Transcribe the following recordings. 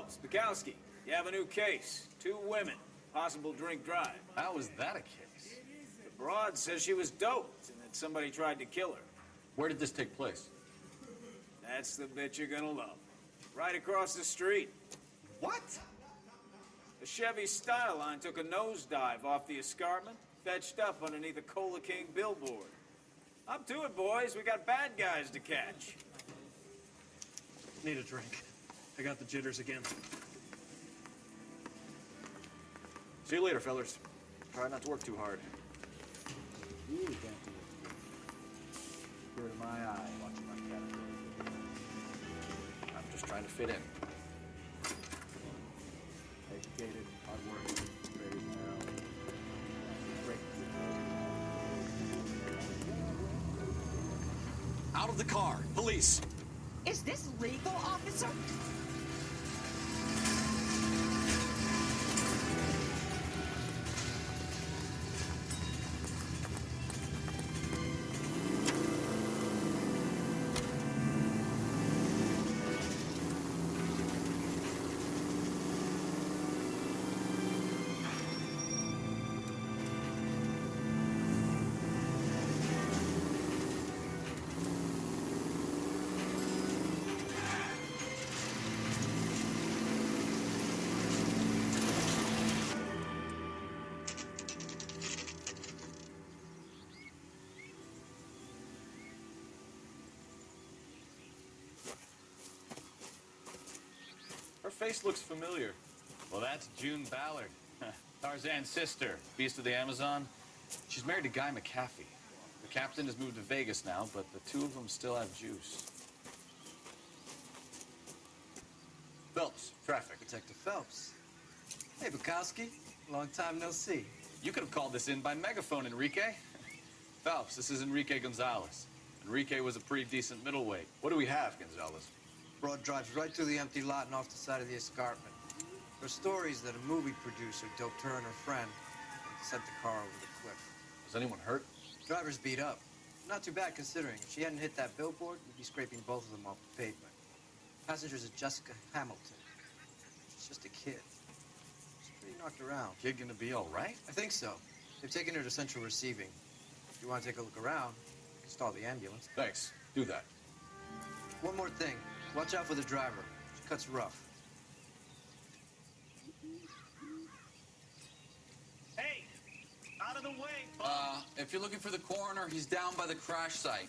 Phelps, Bukowski, you have a new case. 2 women, possible drink drive. How is that a case? The broad says she was doped and that somebody tried to kill her. Where did this take place? That's the bit you're gonna love. Right across the street. What? The Chevy Style Line took a nosedive off the escarpment, fetched up underneath a Cola King billboard. Up to it, boys. We got bad guys to catch. Need a drink. I got the jitters again. See you later, fellas. Try not to work too hard. You can't do it. Clear to my eye watching my category. I'm just trying to fit in. Educated, hardworking, straight as an arrow. Great. Out of the car! Police! Is this legal, officer? Her face looks familiar. Well, that's June Ballard. Tarzan's sister, beast of the Amazon. She's married to Guy McAfee. The captain has moved to Vegas now, but the 2 of them still have juice. Phelps, traffic. Detective Phelps. Hey, Bukowski. Long time no see. You could have called this in by megaphone, Enrique. Phelps, this is Enrique Gonzalez. Enrique was a pretty decent middleweight. What do we have, Gonzalez? Broad drives right through the empty lot and off the side of the escarpment. There are stories that a movie producer doped her and her friend and sent the car over the cliff. Was anyone hurt? Driver's beat up. Not too bad considering. If she hadn't hit that billboard, we'd be scraping both of them off the pavement. Passenger's a Jessica Hamilton. She's just a kid. She's pretty knocked around. Kid gonna be all right? I think so. They've taken her to central receiving. If you want to take a look around, stall the ambulance. Thanks. Do that. One more thing. Watch out for the driver. She cuts rough. Hey! Out of the way, bud! If you're looking for the coroner, he's down by the crash site.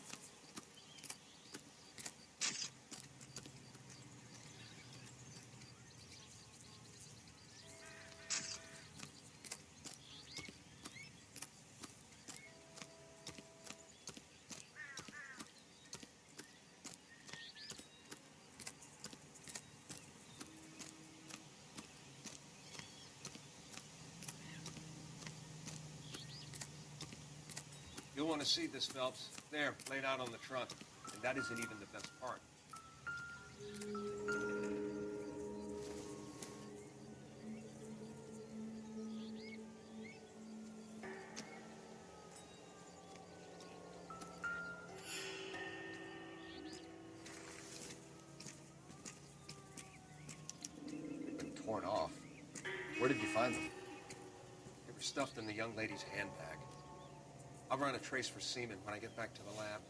You'll want to see this, Phelps. There, laid out on the trunk. And that isn't even the best part. They've been torn off. Where did you find them? They were stuffed in the young lady's handbag. I'll run a trace for semen when I get back to the lab.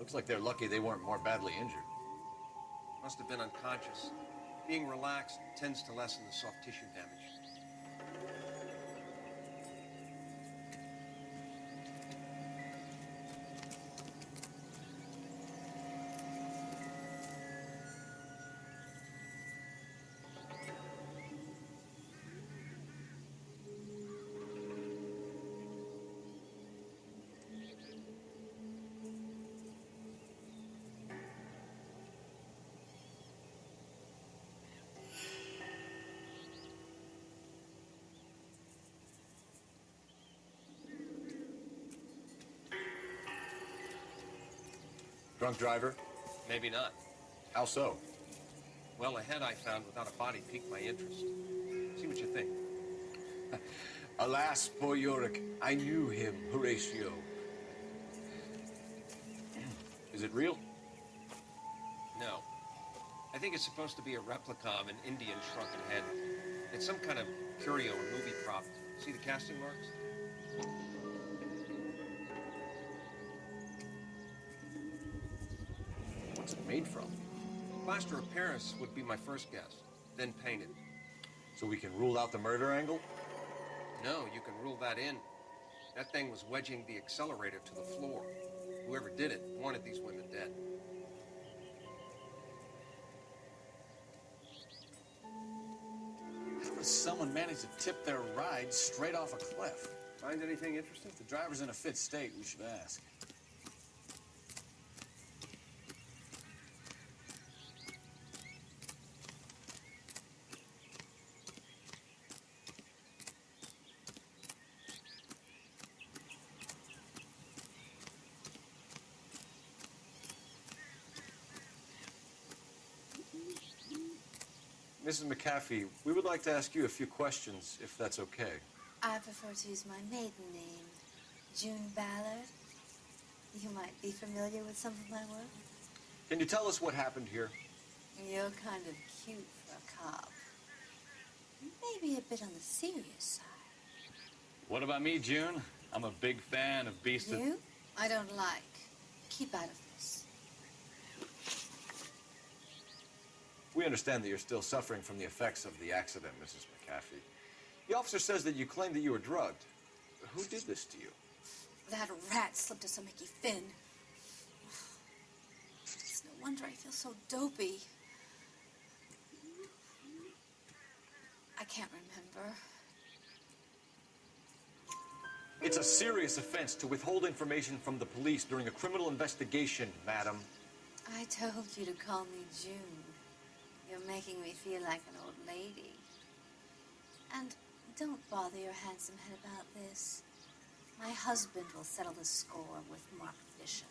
Looks like they're lucky they weren't more badly injured. Must have been unconscious. Being relaxed tends to lessen the soft tissue damage. Drunk driver? Maybe not. How so? Well, a head I found without a body piqued my interest. See what you think. Alas, poor Yorick, I knew him, Horatio. Is it real? No. I think it's supposed to be a replica of an Indian shrunken head. It's some kind of curio or movie prop. See the casting marks? What's it made from? Plaster of Paris would be my first guess, then painted. So we can rule out the murder angle? No, you can rule that in. That thing was wedging the accelerator to the floor. Whoever did it wanted these women dead. How does someone manage to tip their ride straight off a cliff? Find anything interesting? If the driver's in a fit state, we should ask. Mrs. McAfee, we would like to ask you a few questions, if that's okay. I prefer to use my maiden name, June Ballard. You might be familiar with some of my work. Can you tell us what happened here? You're kind of cute for a cop. Maybe a bit on the serious side. What about me, June? I'm a big fan of Beast of... You? I don't like. Keep out of this. We understand that you're still suffering from the effects of the accident, Mrs. McAfee. The officer says that you claimed that you were drugged. Who did this to you? That rat slipped us a Mickey Finn. It's no wonder I feel so dopey. I can't remember. It's a serious offense to withhold information from the police during a criminal investigation, madam. I told you to call me June. You're making me feel like an old lady. And don't bother your handsome head about this. My husband will settle the score with Mark Bishop.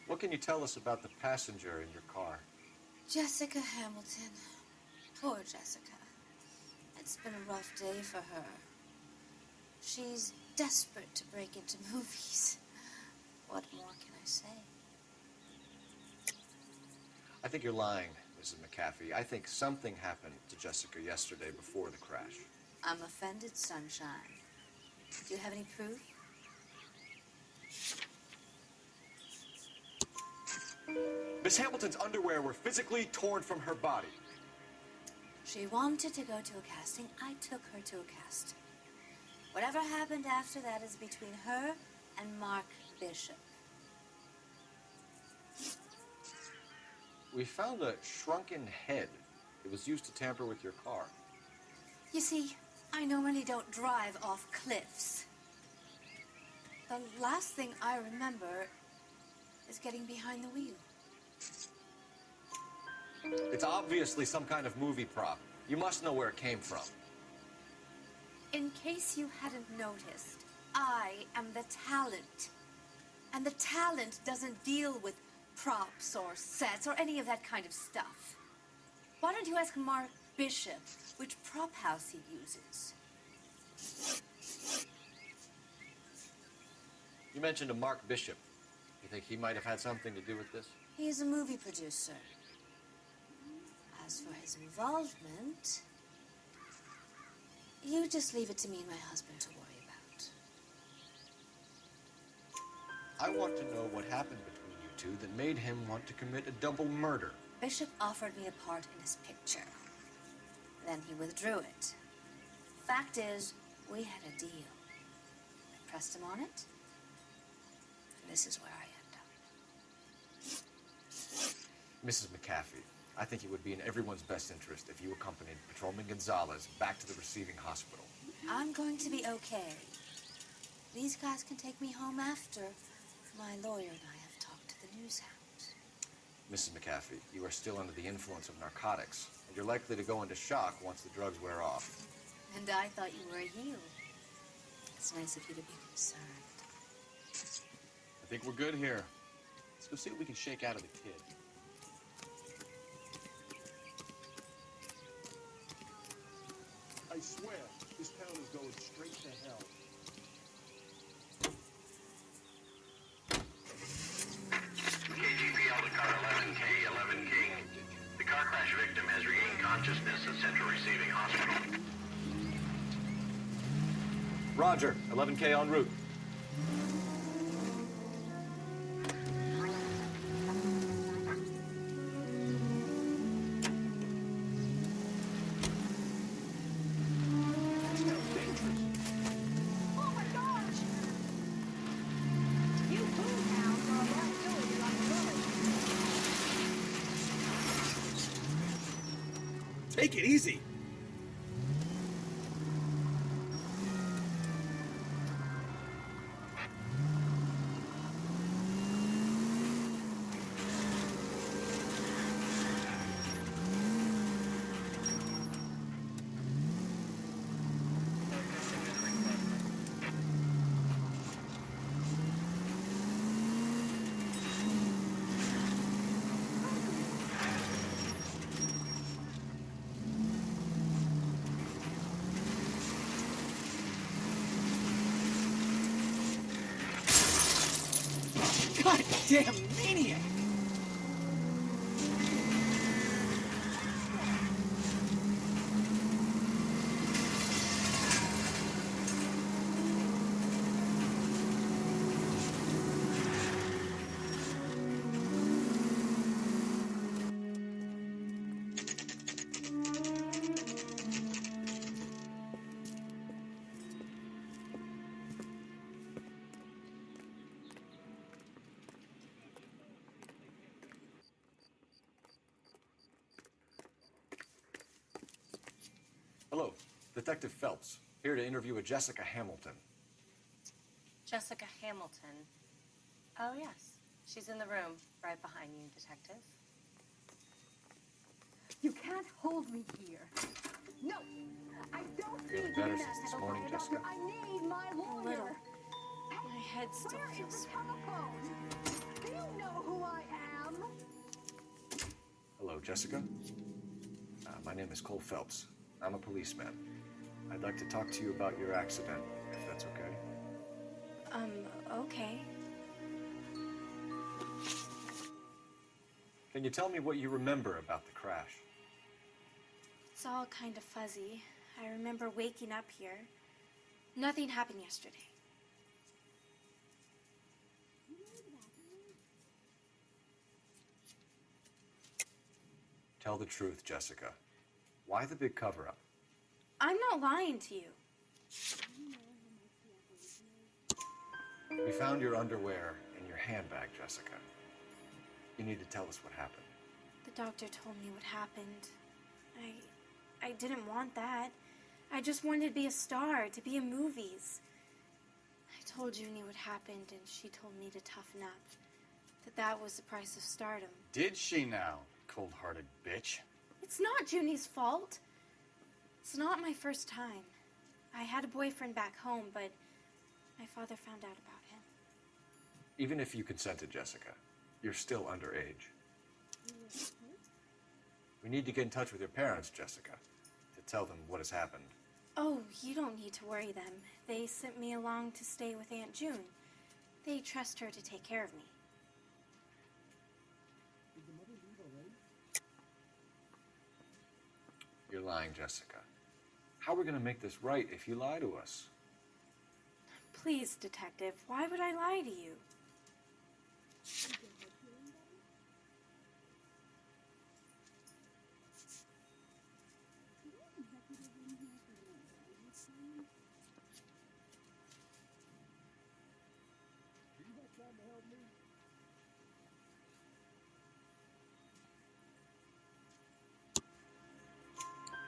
What can you tell us about the passenger in your car? Jessica Hamilton. Poor Jessica. It's been a rough day for her. She's desperate to break into movies. What more can I say? I think you're lying, Mrs. McAfee. I think something happened to Jessica yesterday before the crash. I'm offended, Sunshine. Do you have any proof? Miss Hamilton's underwear were physically torn from her body. She wanted to go to a casting. I took her to a casting. Whatever happened after that is between her and Mark Bishop. We found a shrunken head. It was used to tamper with your car. You see, I normally don't drive off cliffs. The last thing I remember is getting behind the wheel. It's obviously some kind of movie prop. You must know where it came from. In case you hadn't noticed, I am the talent. And the talent doesn't deal with props or sets or any of that kind of stuff. Why don't you ask Mark Bishop which prop house he uses? You mentioned a Mark Bishop. You think he might have had something to do with this? He is a movie producer. As for his involvement, you just leave it to me and my husband to worry about. want to know what happened between you two that made him want to commit a double murder. Bishop offered me a part in his picture. Then he withdrew it. Fact is, we had a deal. I pressed him on it. And this is where I end up. Mrs. McAfee, I think it would be in everyone's best interest if you accompanied Patrolman Gonzalez back to the receiving hospital. I'm going to be okay. These guys can take me home after. My lawyer and I have talked to the news hounds. Mrs. McAfee, you are still under the influence of narcotics, and you're likely to go into shock once the drugs wear off. And I thought you were a heel. It's nice of you to be concerned. I think we're good here. Let's go see what we can shake out of the kid. I swear, this town is going straight to hell. KGPL to car 11K, 11 King. The car crash victim has regained consciousness at Central Receiving Hospital. Roger, 11K en route. Take it easy. Goddamn maniac! Hello, Detective Phelps, here to interview a Jessica Hamilton. Jessica Hamilton. Oh, yes. She's in the room, right behind you, Detective. You can't hold me here. No, I don't Feeling need better you since this now, morning, doctor. Jessica? I need my lawyer. little. Hey, My head still where is feels the telephone? Do you know who I am? Hello, Jessica. My name is Cole Phelps. I'm a policeman. I'd like to talk to you about your accident, if that's okay. Okay. Can you tell me what you remember about the crash? It's all kind of fuzzy. I remember waking up here. Nothing happened yesterday. Tell the truth, Jessica. Why the big cover-up? I'm not lying to you. We found your underwear in your handbag, Jessica. You need to tell us what happened. The doctor told me what happened. I didn't want that. I just wanted to be a star, to be in movies. I told Junie what happened, and she told me to toughen up. That was the price of stardom. Did she now, cold-hearted bitch? It's not Junie's fault. It's not my first time. I had a boyfriend back home, but my father found out about him. Even if you consented, Jessica, you're still underage. We need to get in touch with your parents, Jessica, to tell them what has happened. Oh, you don't need to worry them. They sent me along to stay with Aunt June. They trust her to take care of me. You're lying, Jessica. How are we going to make this right if you lie to us? Please, Detective, why would I lie to you? help me?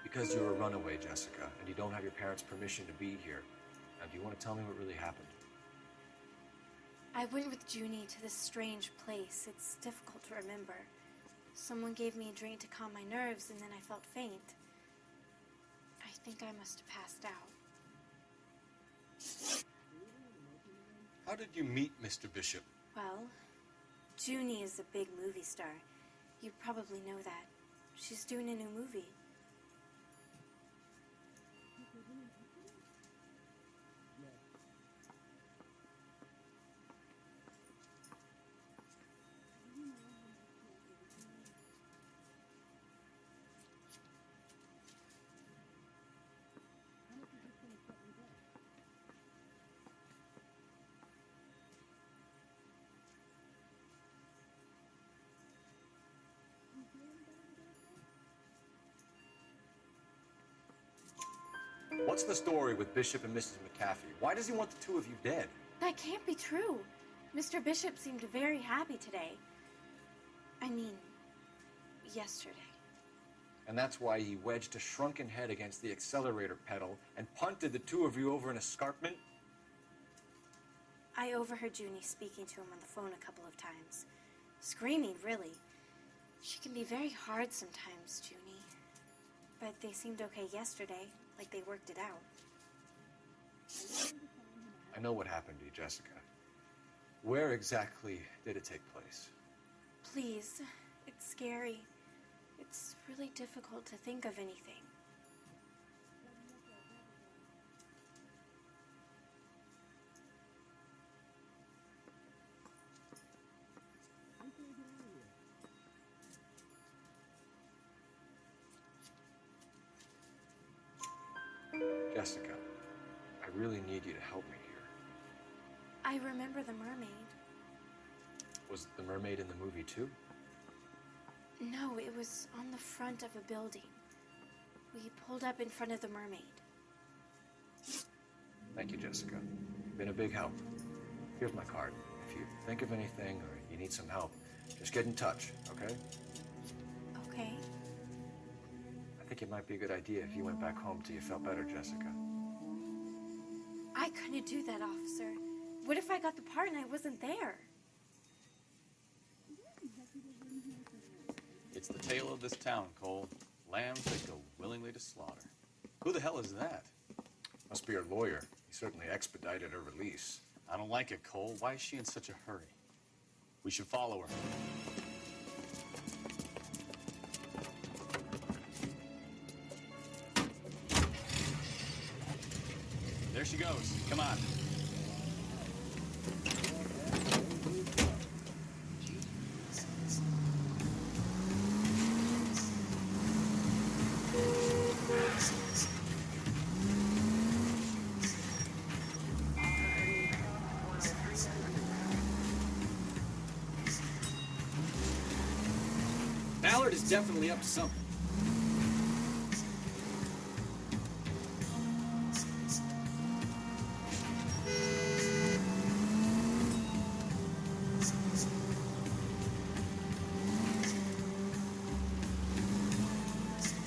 Because you're a runaway, Jessica, and you don't have your parents' permission to be here. Now, do you want to tell me what really happened? I went with Junie to this strange place. It's difficult to remember. Someone gave me a drink to calm my nerves, and then I felt faint. I think I must have passed out. How did you meet Mr. Bishop? Well, Junie is a big movie star. You probably know that. She's doing a new movie. What's the story with Bishop and Mrs. McAfee? Why does he want the two of you dead? That can't be true. Mr. Bishop seemed very happy today. I mean, yesterday. And that's why he wedged a shrunken head against the accelerator pedal and punted the two of you over an escarpment? I overheard Junie speaking to him on the phone a couple of times. Screaming, really. She can be very hard sometimes, Junie. But they seemed okay yesterday, like they worked it out. I know what happened to you, Jessica. Where exactly did it take place? Please, it's scary. It's really difficult to think of anything. Jessica, I really need you to help me here. I remember the mermaid. Was the mermaid in the movie too? No, it was on the front of a building. We pulled up in front of the mermaid. Thank you, Jessica. You've been a big help. Here's my card. If you think of anything or you need some help, just get in touch, okay? Okay. I think it might be a good idea if you went back home till you felt better, Jessica. I couldn't do that, officer. What if I got the part and I wasn't there? It's the tale of this town, Cole. Lambs that go willingly to slaughter. Who the hell is that? Must be her lawyer. He certainly expedited her release. I don't like it, Cole. Why is she in such a hurry? We should follow her. There she goes. Come on. Ballard is definitely up to something.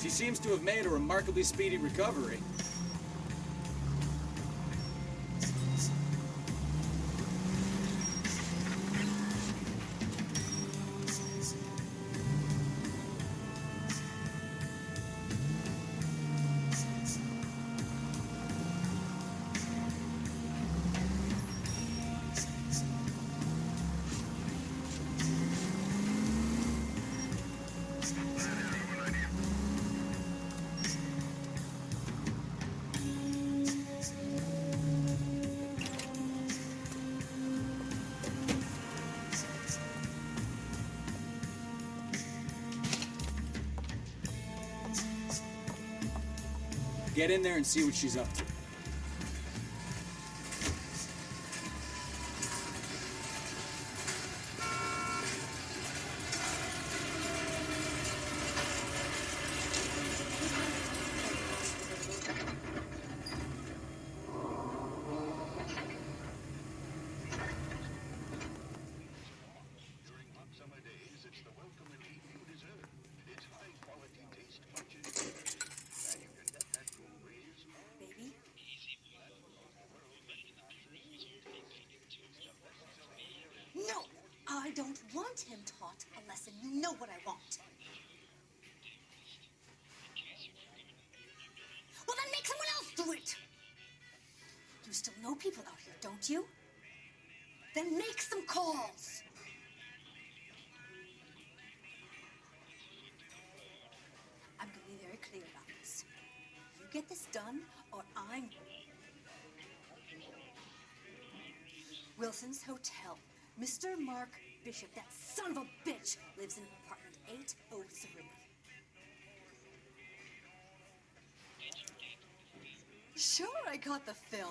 She seems to have made a remarkably speedy recovery. Get in there and see what she's up to. don't want him taught a lesson. You know what I want. Well, then make someone else do it. You still know people out here, don't you? Then make some calls. I'm going to be very clear about this. You get this done, or I'm... Wilson's Hotel. Mr. Mark Bishop, that son of a bitch, lives in apartment 803. Sure, I got the film.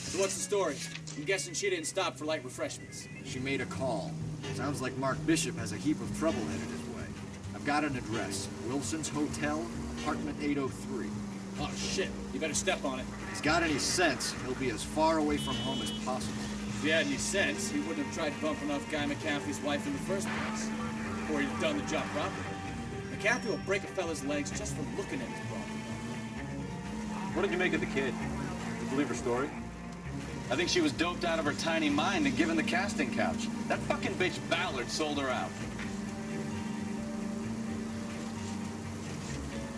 So what's the story? I'm guessing she didn't stop for light refreshments. She made a call. Sounds like Mark Bishop has a heap of trouble headed his way. I've got an address. Wilson's Hotel, apartment 803. Oh, shit. You better step on it. If he's got any sense, he'll be as far away from home as possible. If he had any sense, he wouldn't have tried bumping off Guy McCaffrey's wife in the first place. Or he'd have done the job properly. McCaffrey will break a fella's legs just from looking at his problem. What did you make of the kid? Did you believe her story? I think she was doped out of her tiny mind and given the casting couch. That fucking bitch Ballard sold her out.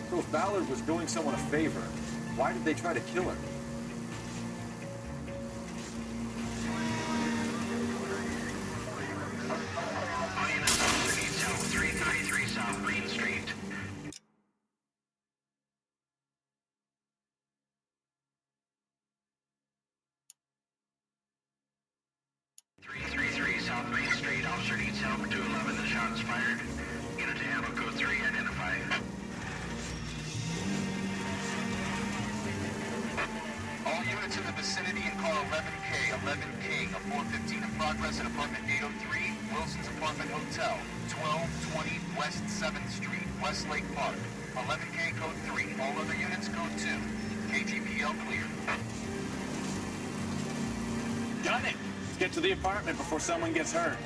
So if Ballard was doing someone a favor, why did they try to kill her? Units, officer needs help. 333 South Green Street. 333 South Main Street. Officer needs help. 211. The shots fired. Unit to Ammo Code 3. Identify. All units in the vicinity and call 11K. 11 King. A 415 in progress at apartment 803. Wilson's Apartment Hotel. 1220 West 7th Street. Westlake Park. 11K code 3. All other units code 2. KGPL clear. Done it! Let's get to the apartment before someone gets hurt.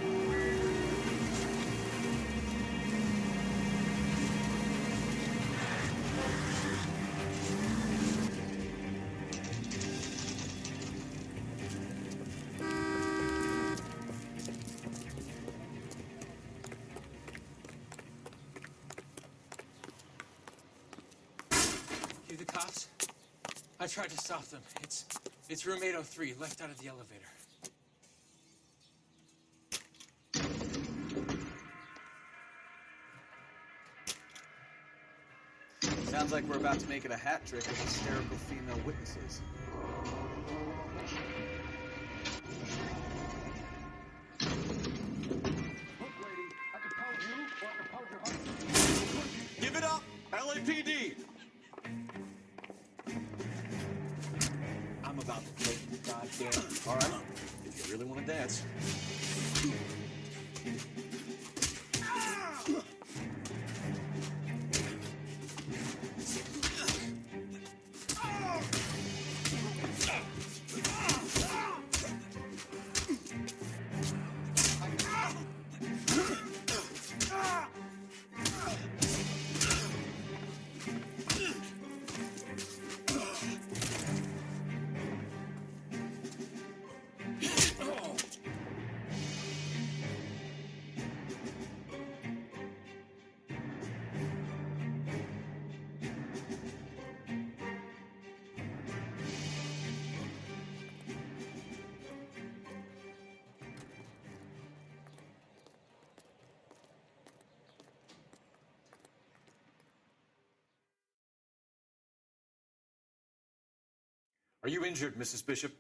You the cops? I tried to stop them. It's room 803, left out of the elevator. Sounds like we're about to make it a hat trick of hysterical female witnesses. Give it up, LAPD! I'm about to break the goddamn... All right, if you really want to dance. Are you injured, Mrs. Bishop?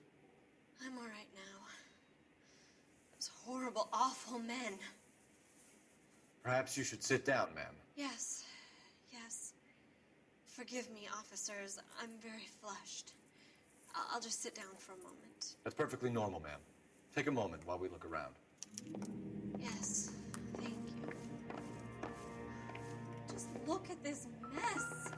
I'm all right now. Those horrible, awful men. Perhaps you should sit down, ma'am. Yes, yes. Forgive me, officers. I'm very flushed. I'll just sit down for a moment. That's perfectly normal, ma'am. Take a moment while we look around. Yes, thank you. Just look at this mess.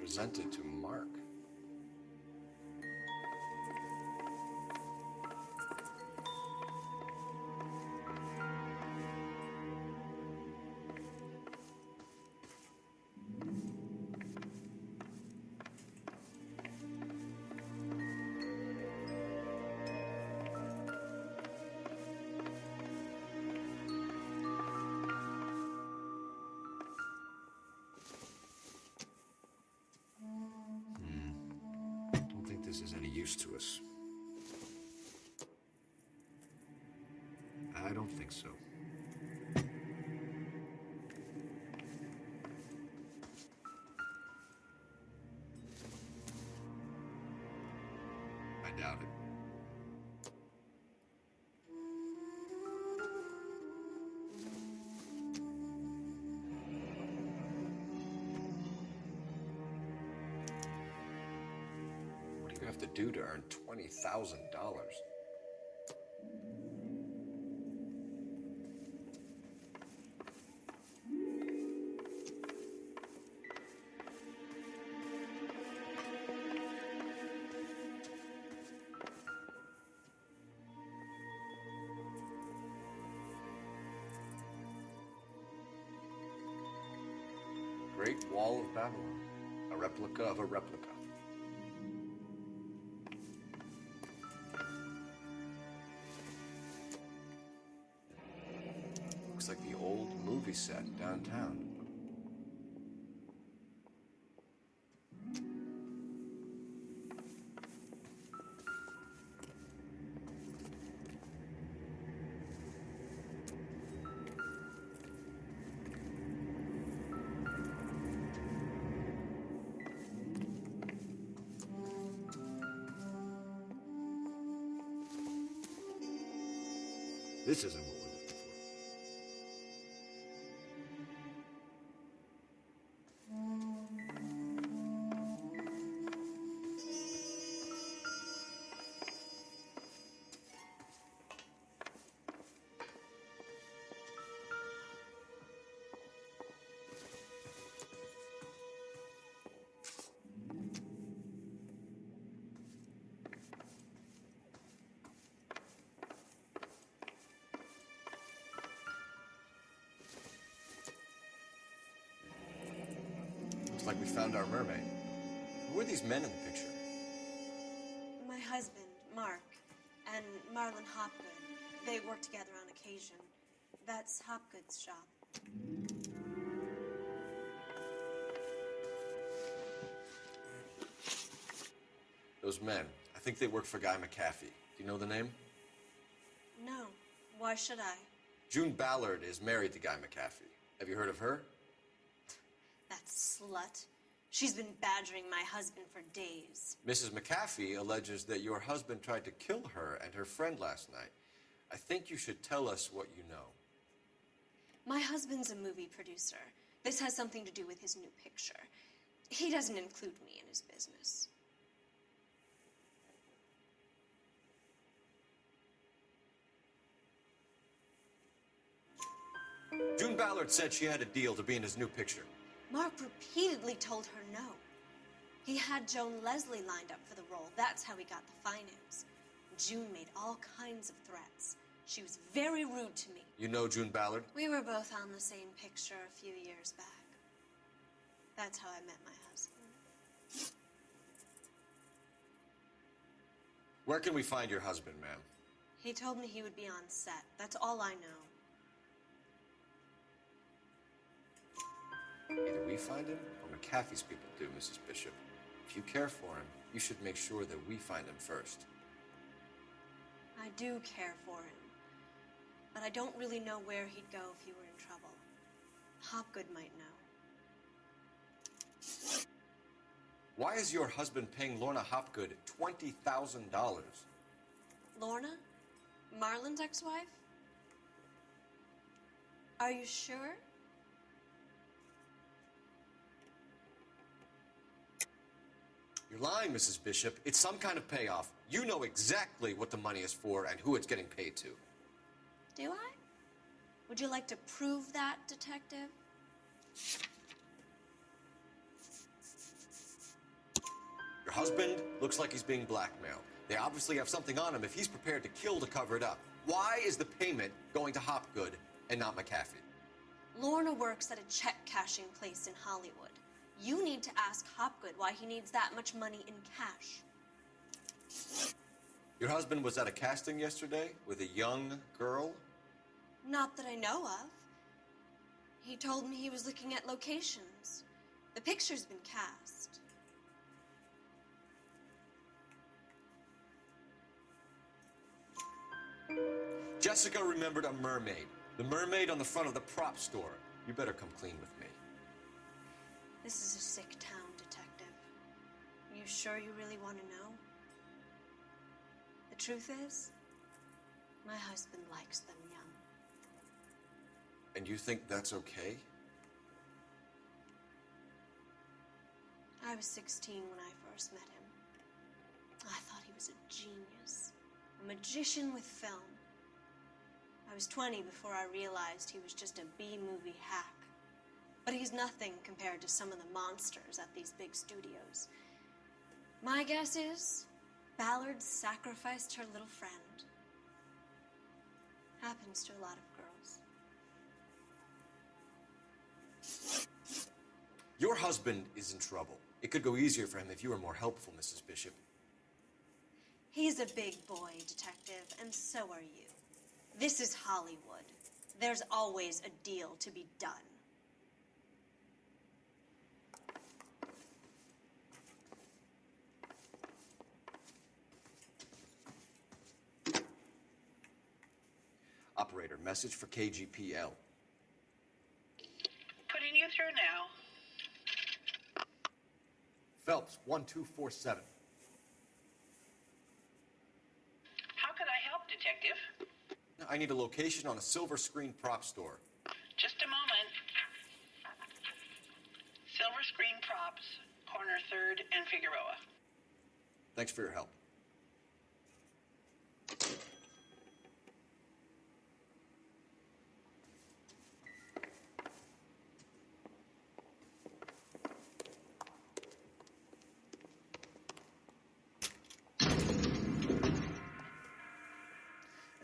presented to Mark. This is any use to us. I don't think so. I doubt it. Have to do to earn $20,000. Great Wall of Babylon, a replica of a replica. Looks like the old movie set downtown. This isn't what we're looking for. Looks like we found our mermaid. Who are these men in the picture? My husband, Mark, and Marlon Hopgood. They work together on occasion. That's Hopgood's shop. Those men, I think they work for Guy McAfee. Do you know the name? No. Why should I? June Ballard is married to Guy McAfee. Have you heard of her? That slut. She's been badgering my husband for days. Mrs. McAfee alleges that your husband tried to kill her and her friend last night. I think you should tell us what you know. My husband's a movie producer. This has something to do with his new picture. He doesn't include me in his business. June Ballard said she had a deal to be in his new picture. Mark repeatedly told her no. He had Joan Leslie lined up for the role. That's how he got the finance. June made all kinds of threats. She was very rude to me. You know June Ballard? We were both on the same picture a few years back. That's how I met my husband. Where can we find your husband, ma'am? He told me he would be on set. That's all I know. Either we find him or McAfee's people do, Mrs. Bishop. If you care for him, you should make sure that we find him first. I do care for him. But I don't really know where he'd go if he were in trouble. Hopgood might know. Why is your husband paying Lorna Hopgood $20,000? Lorna? Marlon's ex-wife? Are you sure? You're lying, Mrs. Bishop. It's some kind of payoff. You know exactly what the money is for and who it's getting paid to. Do I? Would you like to prove that, detective? husband looks like he's being blackmailed. They obviously have something on him if he's prepared to kill to cover it up. Why is the payment going to Hopgood and not McAfee? Lorna works at a check-cashing place in Hollywood. You need to ask Hopgood why he needs that much money in cash. Your husband was at a casting yesterday with a young girl? Not that I know of. He told me he was looking at locations. The picture's been cast. Jessica remembered a mermaid. The mermaid on the front of the prop store. You better come clean with me. This is a sick town, Detective. You sure you really want to know? The truth is, my husband likes them young. And you think that's okay? I was 16 when I first met him. I thought he was a genius, a magician with film. I was 20 before I realized he was just a B-movie hack. But he's nothing compared to some of the monsters at these big studios. My guess is Ballard sacrificed her little friend. Happens to a lot of girls. Your husband is in trouble. It could go easier for him if you were more helpful, Mrs. Bishop. He's a big boy, Detective, and so are you. This is Hollywood. There's always a deal to be done. Operator, message for KGPL. Putting you through now. Phelps, 1247. How could I help, Detective? I need a location on a silver screen prop store. Just a moment. Silver Screen Props, corner 3rd and Figueroa. Thanks for your help.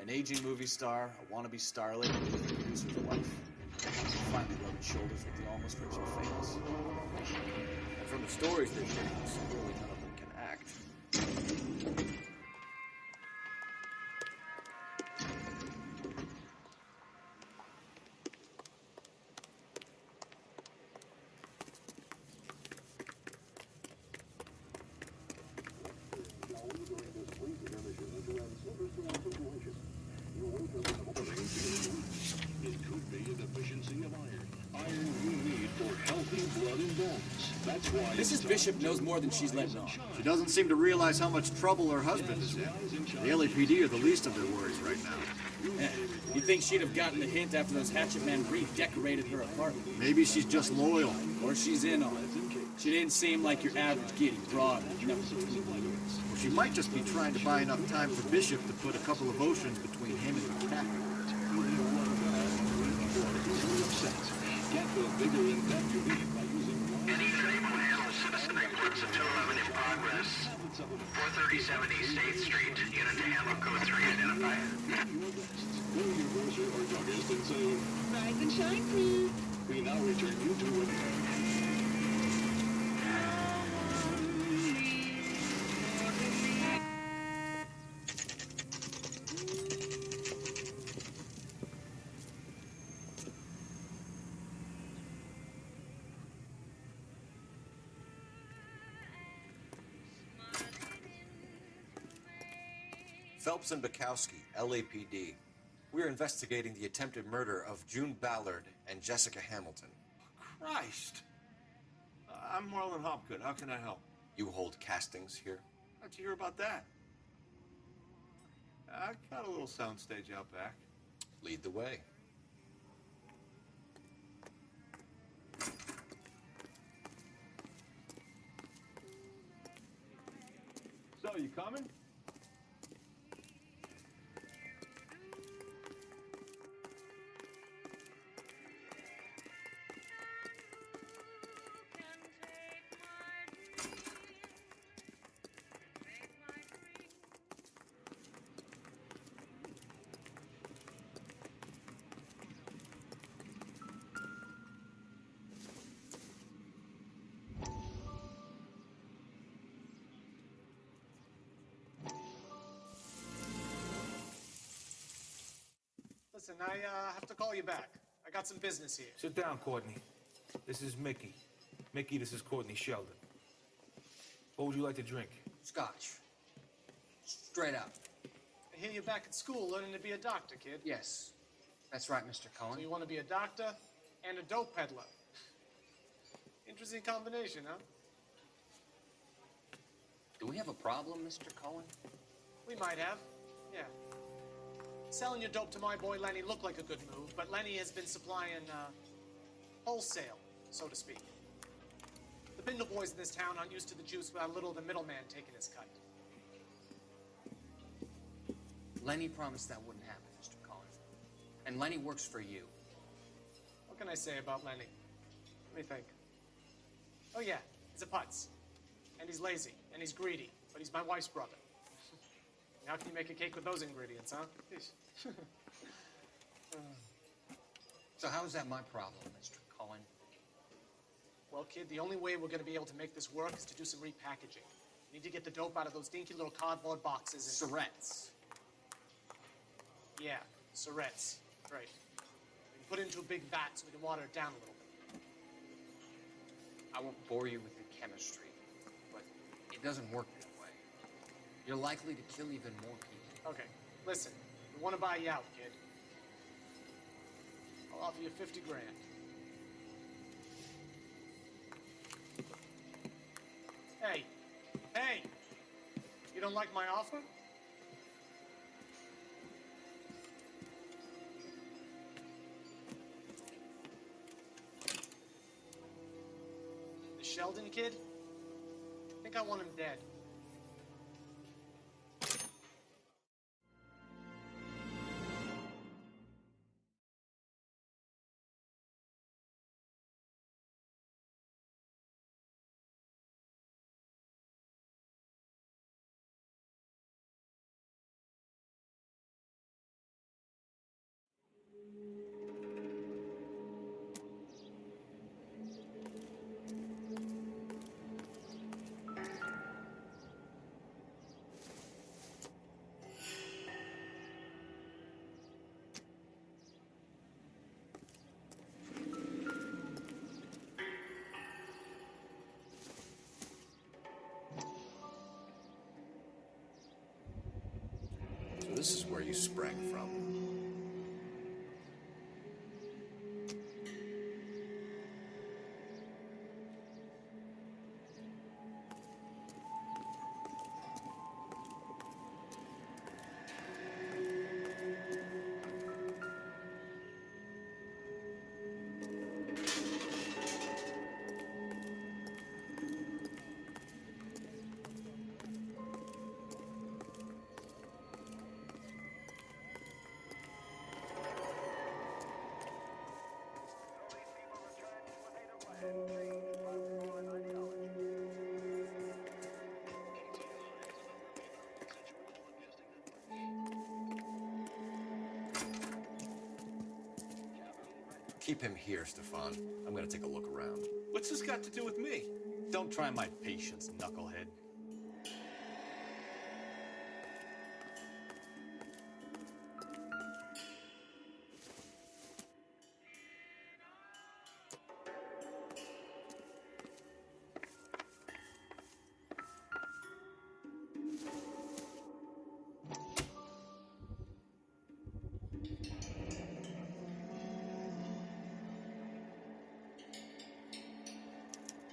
An aging movie star, a wannabe starlet, and a producer's wife. Finally rubbing shoulders with the almost rich and famous. And from the stories they've written, surely none of them can act. It could be a deficiency of iron. Iron you need for healthy blood and bones. That's why Mrs. Bishop knows more than she's letting on. She doesn't seem to realize how much trouble her husband is in. The LAPD are the least of their worries right now. You'd think she'd have gotten the hint after those hatchet men redecorated her apartment. Maybe she's just loyal. Or she's in on it. She didn't seem like your average giddy broad. No. Or she might just be trying to buy enough time for Bishop to put a couple of oceans between him and McAfee. Get the bigger impact you need by using Any able to handle citizen reports of 211 in progress. 437 East 8th Street, unit to handle code 3 identified. Go to your grocer or druggist and say, Rise and shine, please. we now return you to it. Phelps and Bukowski, LAPD. We're investigating the attempted murder of June Ballard and Jessica Hamilton. Christ! I'm Marlon Hopgood. How can I help? You hold castings here? How'd you hear about that? I got a little soundstage out back. Lead the way. So, you coming? Listen, I have to call you back. I got some business here. Sit down, Courtney. This is Mickey. Mickey, this is Courtney Sheldon. What would you like to drink? Scotch. Straight up. I hear you're back at school learning to be a doctor, kid. Yes. That's right, Mr. Cohen. So you want to be a doctor and a dope peddler. Interesting combination, huh? Do we have a problem, Mr. Cohen? We might have, yeah. Selling your dope to my boy Lenny looked like a good move, but Lenny has been supplying, wholesale, so to speak. The Bindle boys in this town aren't used to the juice without a little of the middleman taking his cut. Lenny promised that wouldn't happen, Mr. Cohen. And Lenny works for you. What can I say about Lenny? Let me think. Oh yeah, he's a putz. And he's lazy, and he's greedy, but he's my wife's brother. How can you make a cake with those ingredients, huh? So how is that my problem, Mr. Cohen? Well, kid, the only way we're going to be able to make this work is to do some repackaging. We need to get the dope out of those dinky little cardboard boxes and... Surrettes. Yeah, Surrettes. Right. We can put it into a big vat so we can water it down a little bit. I won't bore you with the chemistry, but it doesn't work that way. You're likely to kill even more people. Okay, listen. We want to buy you out, kid. I'll offer you 50 grand. Hey! Hey! You don't like my offer? The Sheldon kid? I think I want him dead. So this is where you sprang from. Keep him here, Stefan. I'm gonna take a look around. What's this got to do with me? Don't try my patience, knucklehead.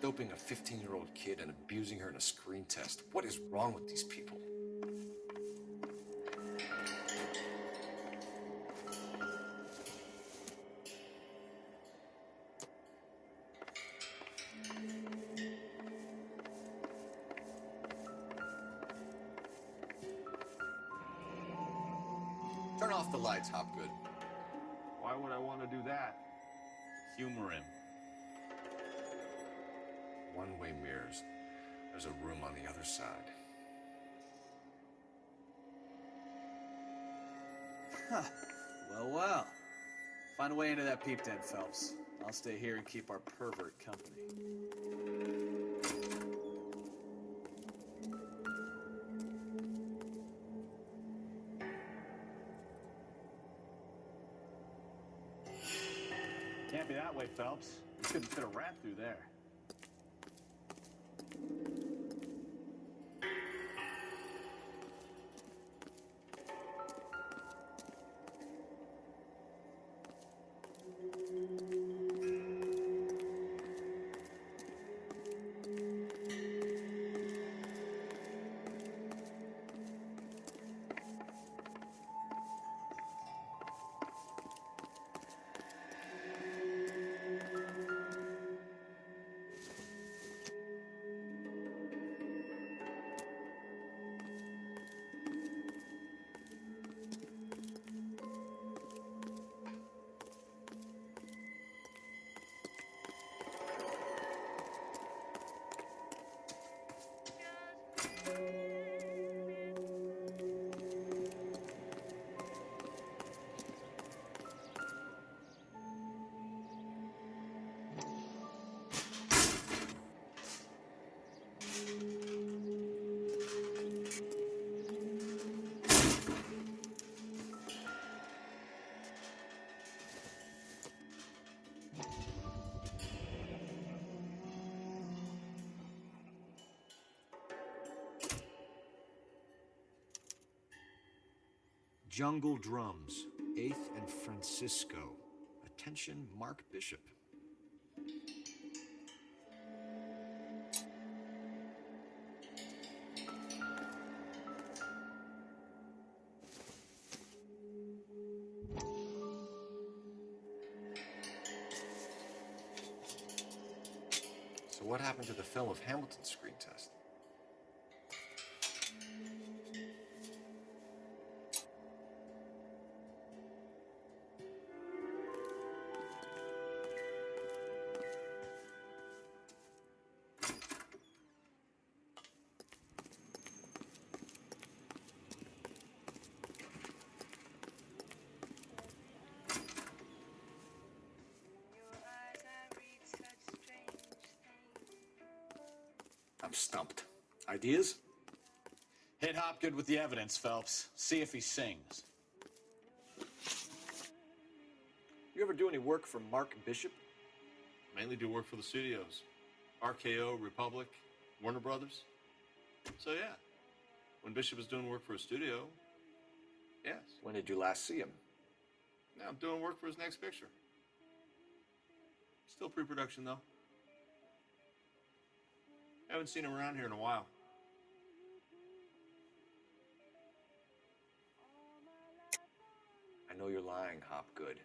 Doping a 15-year-old kid and abusing her in a screen test. What is wrong with these people? Turn off the lights, Hopgood. Why would I want to do that? Humor him. One-way mirrors. There's a room on the other side. Huh. Well, well. Find a way into that peep den, Phelps. I'll stay here and keep our pervert company. that way, Phelps. You couldn't fit a rat through there. Jungle Drums, 8th and Francisco. Attention, Mark Bishop. So what happened to the film of Hamilton's screen test? I'm stumped. Ideas? Hit Hopgood with the evidence, Phelps. See if he sings. You ever do any work for Mark Bishop? Mainly do work for the studios. RKO, Republic, Warner Brothers. So yeah, when Bishop was doing work for a studio, yes. When did you last see him? Now I'm doing work for his next picture. Still pre-production though. Haven't seen him around here in a while. I know you're lying, Hopgood.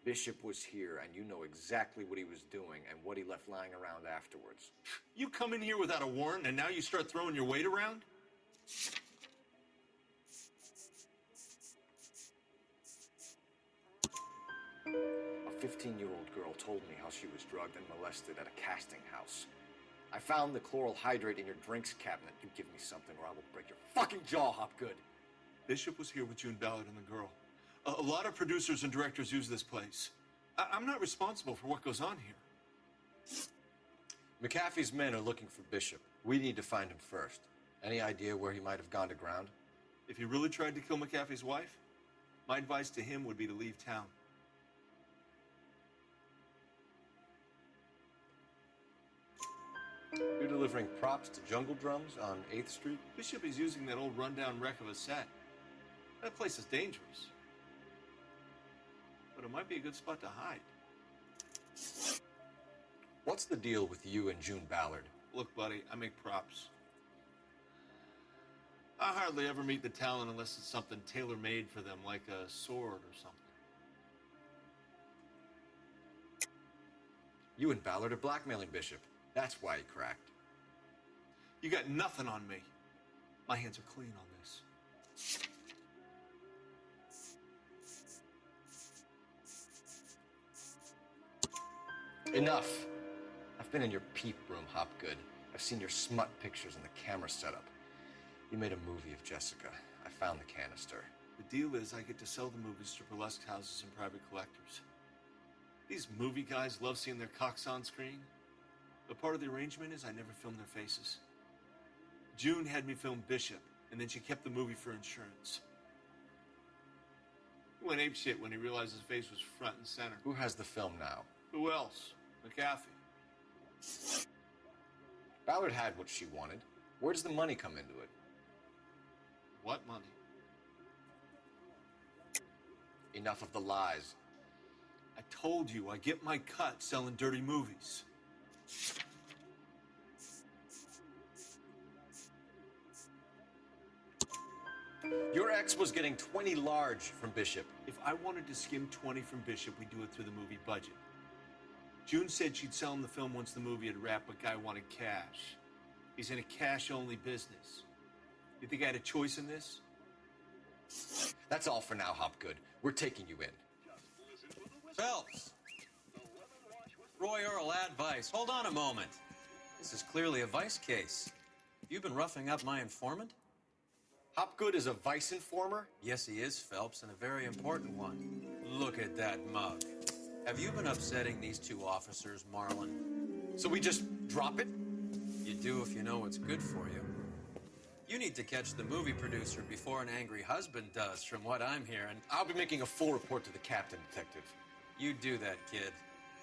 Bishop was here, and you know exactly what he was doing and what he left lying around afterwards. You come in here without a warrant, and now you start throwing your weight around? A 15-year-old girl told me how she was drugged and molested at a casting house. I found the chloral hydrate in your drinks cabinet. You give me something or I will break your fucking jaw, Hopgood. Bishop was here with June Ballard and the girl. A lot of producers and directors use this place. I'm not responsible for what goes on here. McAfee's men are looking for Bishop. We need to find him first. Any idea where he might have gone to ground? If he really tried to kill McAfee's wife, my advice to him would be to leave town. You're delivering props to Jungle Drums on 8th Street? Bishop is using that old rundown wreck of a set. That place is dangerous. But it might be a good spot to hide. What's the deal with you and June Ballard? Look, buddy, I make props. I hardly ever meet the talent unless it's something tailor-made for them, like a sword or something. You and Ballard are blackmailing Bishop. That's why he cracked. You got nothing on me. My hands are clean on this. Enough. I've been in your peep room, Hopgood. I've seen your smut pictures and the camera setup. You made a movie of Jessica. I found the canister. The deal is I get to sell the movies to burlesque houses and private collectors. These movie guys love seeing their cocks on screen. But part of the arrangement is I never filmed their faces. June had me film Bishop, and then she kept the movie for insurance. He went apeshit when he realized his face was front and center. Who has the film now? Who else? McAfee. Ballard had what she wanted. Where does the money come into it? What money? Enough of the lies. I told you, I get my cut selling dirty movies. Your ex was getting 20 large from Bishop. If I wanted to skim 20 from Bishop, we'd do it through the movie budget. June said she'd sell him the film once the movie had wrapped, but Guy wanted cash. He's in a cash-only business. You think I had a choice in this? That's all for now, Hopgood. We're taking you in. Phelps! Roy Earl, advice. Hold on a moment. This is clearly a vice case. You've been roughing up my informant? Hopgood is a vice informer? Yes, he is, Phelps, and a very important one. Look at that mug. Have you been upsetting these two officers, Marlon? So we just drop it? You do if you know what's good for you. You need to catch the movie producer before an angry husband does, from what I'm hearing. I'll be making a full report to the captain, Detective. You do that, kid.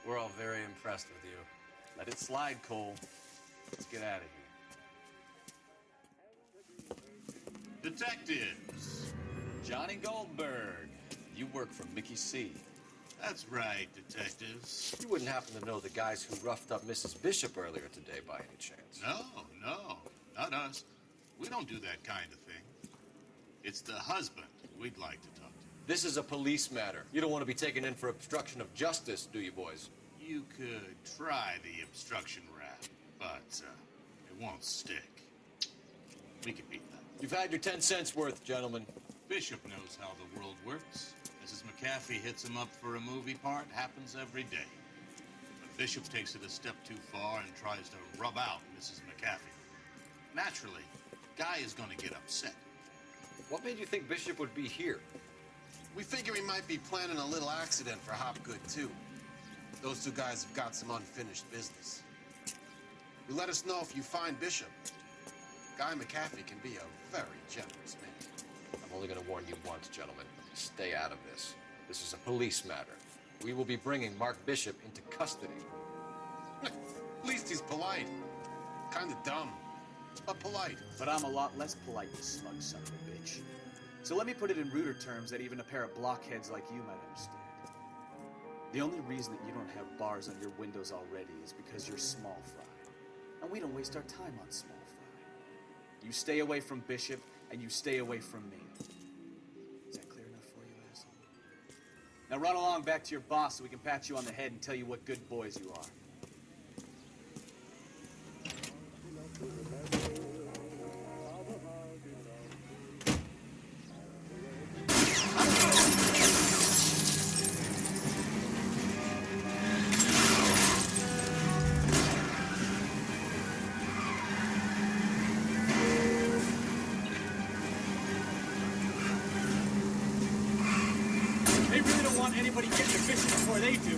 We're all very impressed with you. Let it slide, Cole. Let's get out of here. Detectives. Johnny Goldberg. You work for Mickey C. That's right, detectives. You wouldn't happen to know the guys who roughed up Mrs. Bishop earlier today by any chance? No, not us. We don't do that kind of thing. It's the husband we'd like to talk to. This is a police matter. You don't want to be taken in for obstruction of justice, do you, boys? You could try the obstruction rap, but it won't stick. We could beat that. You've had your 10 cents worth, gentlemen. Bishop knows how the world works. Mrs. McAfee hits him up for a movie part, happens every day. But Bishop takes it a step too far and tries to rub out Mrs. McAfee. Naturally, Guy is going to get upset. What made you think Bishop would be here? We figure he might be planning a little accident for Hopgood, too. Those two guys have got some unfinished business. You let us know if you find Bishop. Guy McAfee can be a very generous man. I'm only going to warn you once, gentlemen. Stay out of this. This is a police matter. We will be bringing Mark Bishop into custody. At least he's polite. Kind of dumb, but polite. But I'm a lot less polite, you smug son of a bitch. So let me put it in ruder terms that even a pair of blockheads like you might understand. The only reason that you don't have bars on your windows already is because you're small fry. And we don't waste our time on small fry. You stay away from Bishop, and you stay away from me. Is that clear enough for you, asshole? Now run along back to your boss so we can pat you on the head and tell you what good boys you are. Anybody get the Bishop before they do.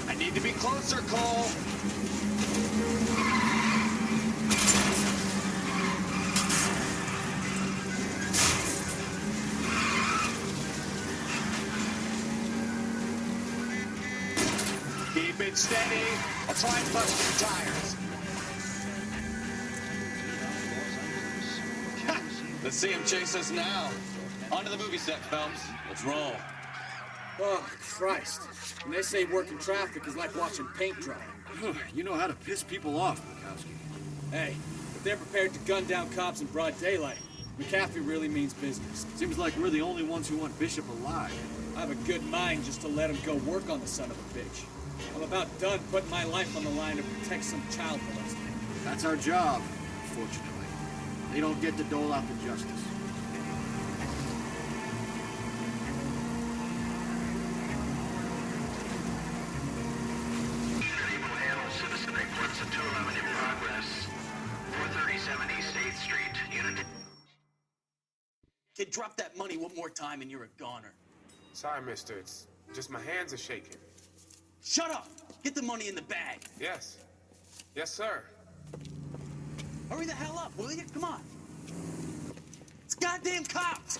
I need to be closer, Cole. Keep it steady. I'll try and bust your tires. Let's see him chase us now. Onto the movie set, Phelps. Let's roll. Oh, Christ. When they say working traffic is like watching paint dry. You know how to piss people off, Mikowski. Hey, if they're prepared to gun down cops in broad daylight, McAfee really means business. Seems like we're the only ones who want Bishop alive. I have a good mind just to let him go work on the son of a bitch. I'm about done putting my life on the line to protect some child molester. That's our job, unfortunately. They don't get to dole out the justice. Citizen reports of 211 in progress. 437 East 8th Street, unit... Kid, drop that money one more time and you're a goner. Sorry, mister. It's just my hands are shaking. Shut up! Get the money in the bag. Yes. Yes, sir. Hurry the hell up, will you? Come on. It's goddamn cops!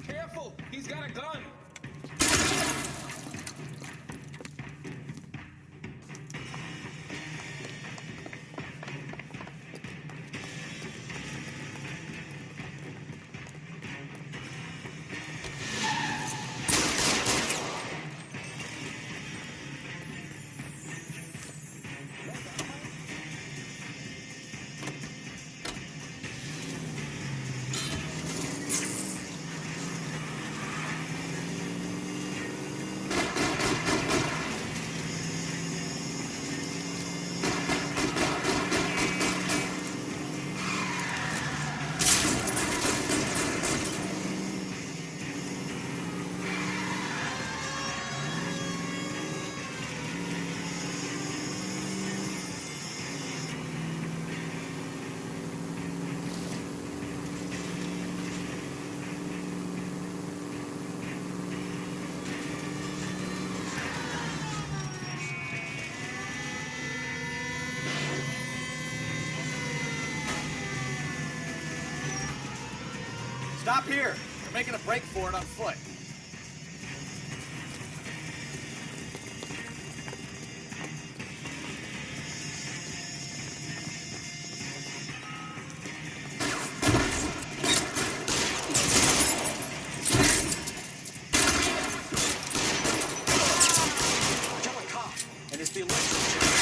Careful! He's got a gun! Stop here. We're making a break for it on foot. And it's the electric chair.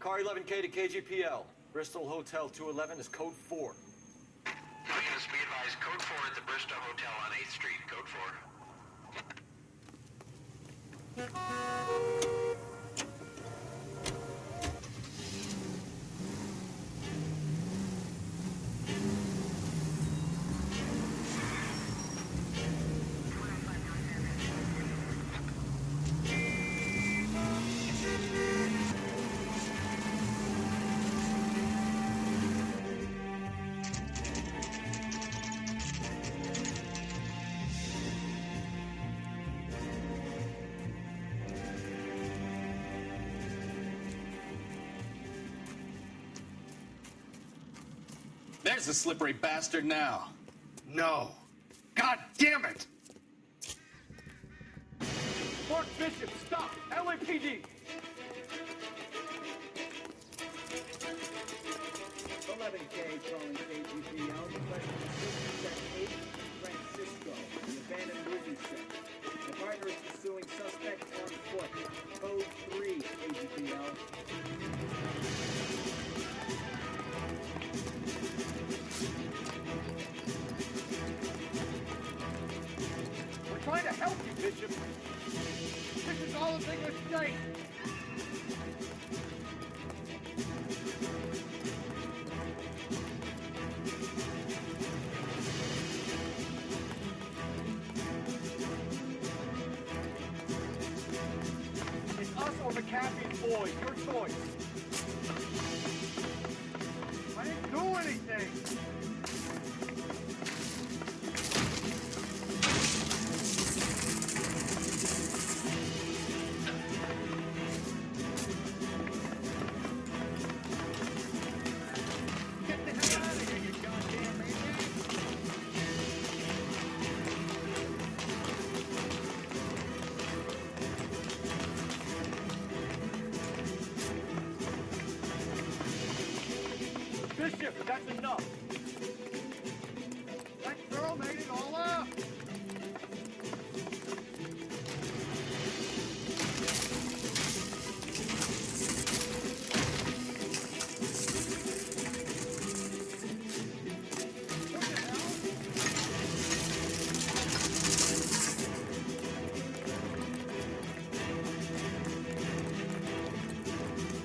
Car 11K to KGPL. Bristol Hotel 211 is code 4. Units, be advised, code 4 at the Bristol Hotel on 8th Street. Code 4. There's the slippery bastard now. No. God damn it! Mark Bishop, stop! LAPD! 11K calling KGPL, requesting assistance at 8 Francisco, the abandoned movie set. The partner is pursuing suspect on foot. Code 3, KGPL. We're trying to help you, Bishop. This is all of English state. It's us or McAfee's boys. Your choice. I didn't do anything. Bishop, that's enough. That girl made it all up.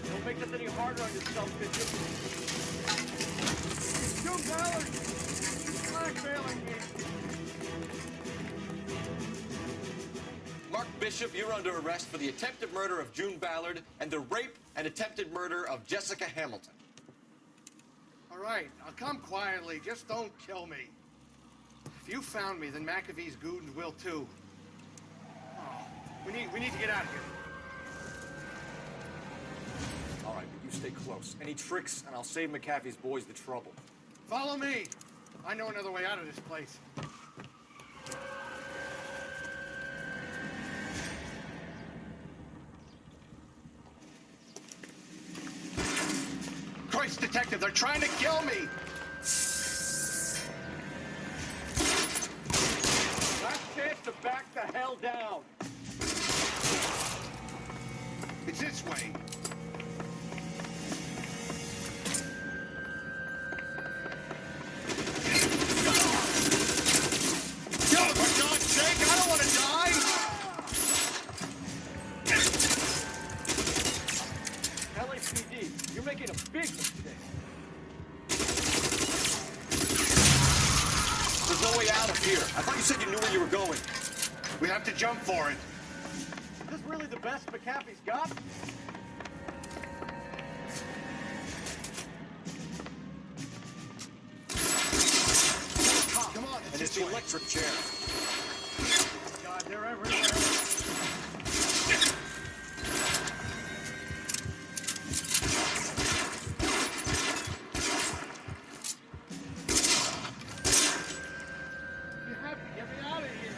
Don't make this any harder on yourself, Bishop. June Ballard, blackmailing me. Mark Bishop, you're under arrest for the attempted murder of June Ballard and the rape and attempted murder of Jessica Hamilton. All right, I'll come quietly. Just don't kill me. If you found me, then McAfee's goons will too. Oh, we need to get out of here. All right, but you stay close. Any tricks, and I'll save McAfee's boys the trouble. Follow me. I know another way out of this place. Christ, detective, they're trying to kill me. Last chance to back the hell down. It's this way. Yo, for God's sake, I don't want to die. LAPD, you're making a big mistake. There's no way out of here. I thought you said you knew where you were going. We have to jump for it. Is this really the best McAfee's got? Come on, And it's the electric chair. God, they're everywhere. You have to get me out of here.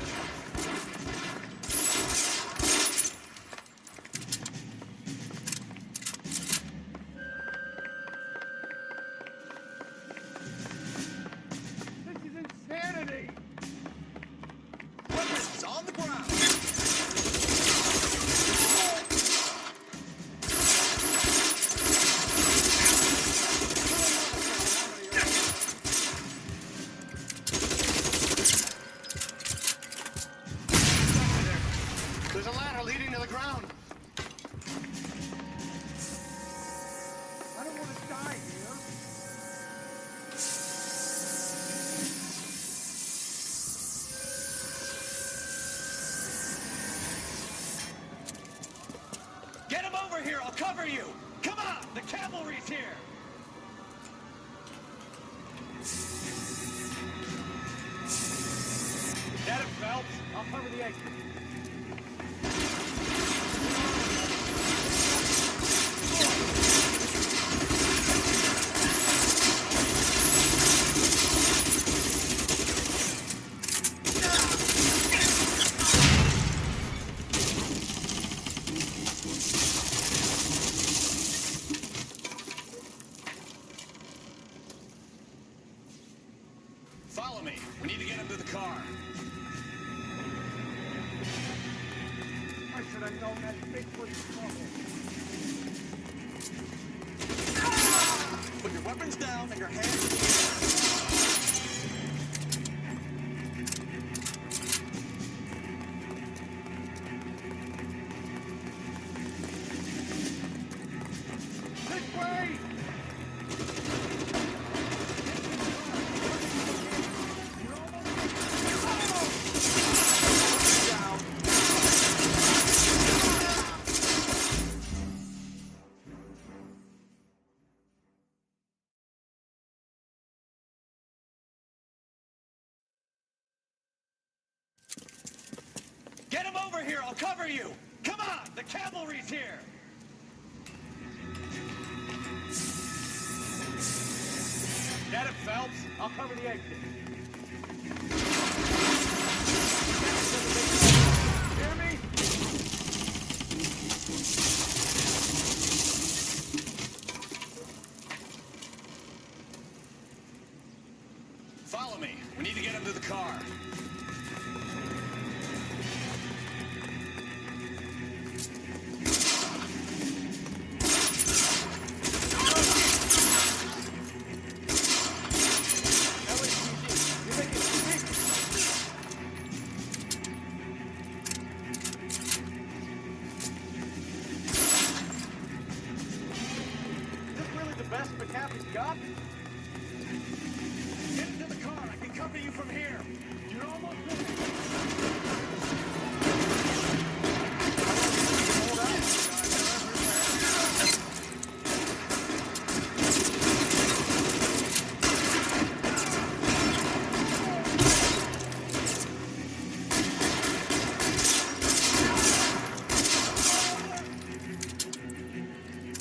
This is insanity. Weapons on the ground. There's a ladder leading to the ground. I don't want to die here. Get him over here! I'll cover you! Come on! The cavalry's here! Get him, Phelps! I'll cover the exit. Follow me. We need to get him to the car. I should have known that big was trouble. Put your weapons down and your hands in the air. This way! Get him over here! I'll cover you! Come on! The cavalry's here! Get him, Phelps! I'll cover the exit. Hear me? Follow me. We need to get him to the car. Is this really the best McAfee's got? Get into the car. I can cover you from here. You're almost there.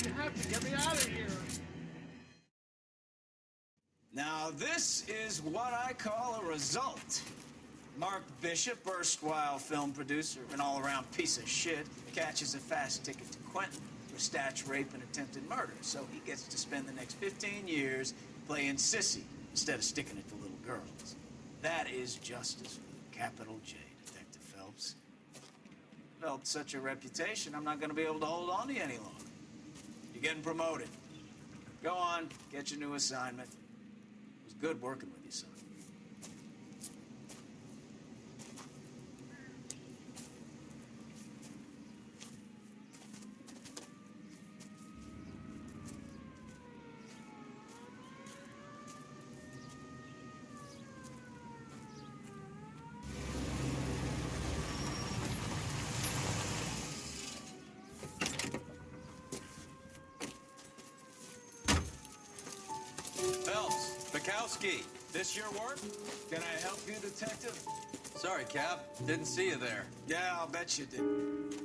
You have to get me out of here. Now, this is what I call a result. Mark Bishop, erstwhile film producer, an all-around piece of shit, catches a fast ticket to Quentin for snatch, rape, and attempted murder. So he gets to spend the next 15 years playing sissy instead of sticking it to little girls. That is justice with a capital J, Detective Phelps. Developed such a reputation, I'm not going to be able to hold on to you any longer. You're getting promoted. Go on, get your new assignment. It was good working with you, son. Phelps, Bukowski, This your work? Can I help you, detective? Sorry, Cap. Didn't see you there. Yeah, I'll bet you did.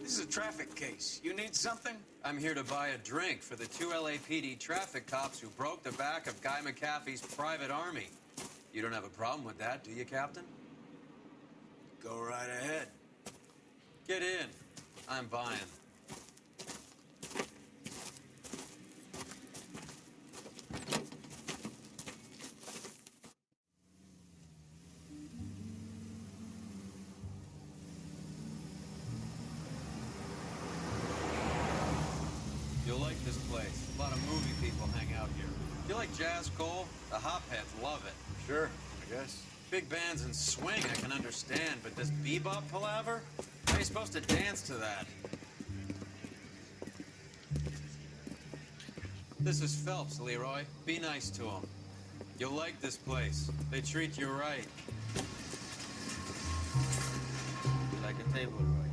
This is a traffic case. You need something? I'm here to buy a drink for the 2 LAPD traffic cops who broke the back of Guy McAfee's private army. You don't have a problem with that, do you, Captain? Go right ahead. Get in. I'm buying. You'll like this place. A lot of movie people hang out here. You like jazz, Cole? The hopheads love it. Sure, I guess. Big bands and swing I can understand, but this bebop palaver? How are you supposed to dance to that? This is Phelps, Leroy. Be nice to him. You'll like this place. They treat you right. You like a table, Roy?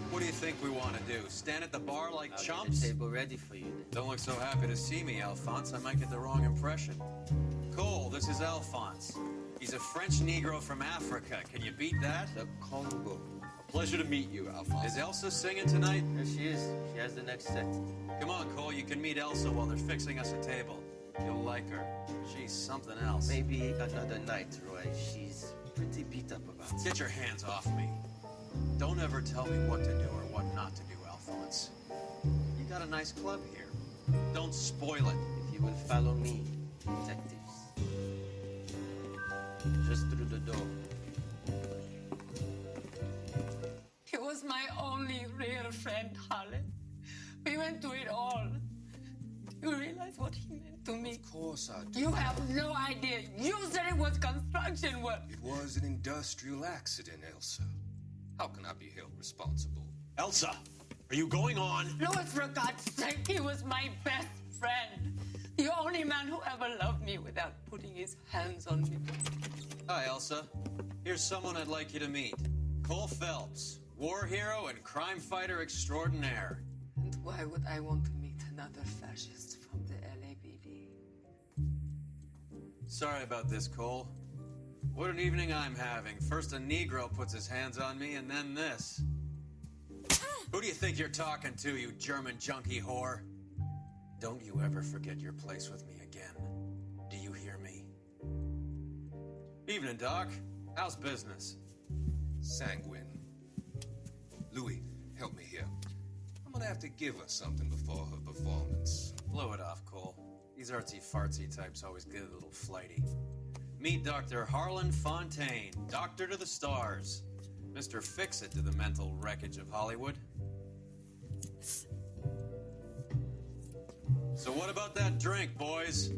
What do you think we want to do? Stand at the bar like I'll chumps? get the table ready for you. Don't look so happy to see me, Alphonse. I might get the wrong impression. Cole, this is Alphonse. He's a French Negro from Africa. Can you beat that? The Congo. A pleasure to meet you, Alphonse. Is Elsa singing tonight? There she is. She has the next set. Come on, Cole. You can meet Elsa while they're fixing us a table. You'll like her. She's something else. Maybe another night, Roy. She's pretty beat up about it. Get your hands off me. Don't ever tell me what to do or what not to do, Alphonse. You got a nice club here. Don't spoil it. If you will follow me, detectives. Just through the door. He was my only real friend, Harlan. We went through it all. Do you realize what he meant to me? Of course I do. You have no idea. You said it was construction work. It was an industrial accident, Elsa. How can I be held responsible? Elsa, are you going on? Louis, for God's sake, he was my best friend. The only man who ever loved me without putting his hands on me. Hi, Elsa. Here's someone I'd like you to meet. Cole Phelps, war hero and crime fighter extraordinaire. And why would I want to meet another fascist from the LAPD? Sorry about this, Cole. What an evening I'm having. First a Negro puts his hands on me, and then this. Who do you think you're talking to, you German junkie whore? Don't you ever forget your place with me again. Do you hear me? Evening, Doc. How's business? Sanguine. Louis, help me here. I'm gonna have to give her something before her performance. Blow it off, Cole. These artsy-fartsy types always get a little flighty. Meet Dr. Harlan Fontaine, doctor to the stars. Mr. Fix-It to the mental wreckage of Hollywood. So what about that drink, boys?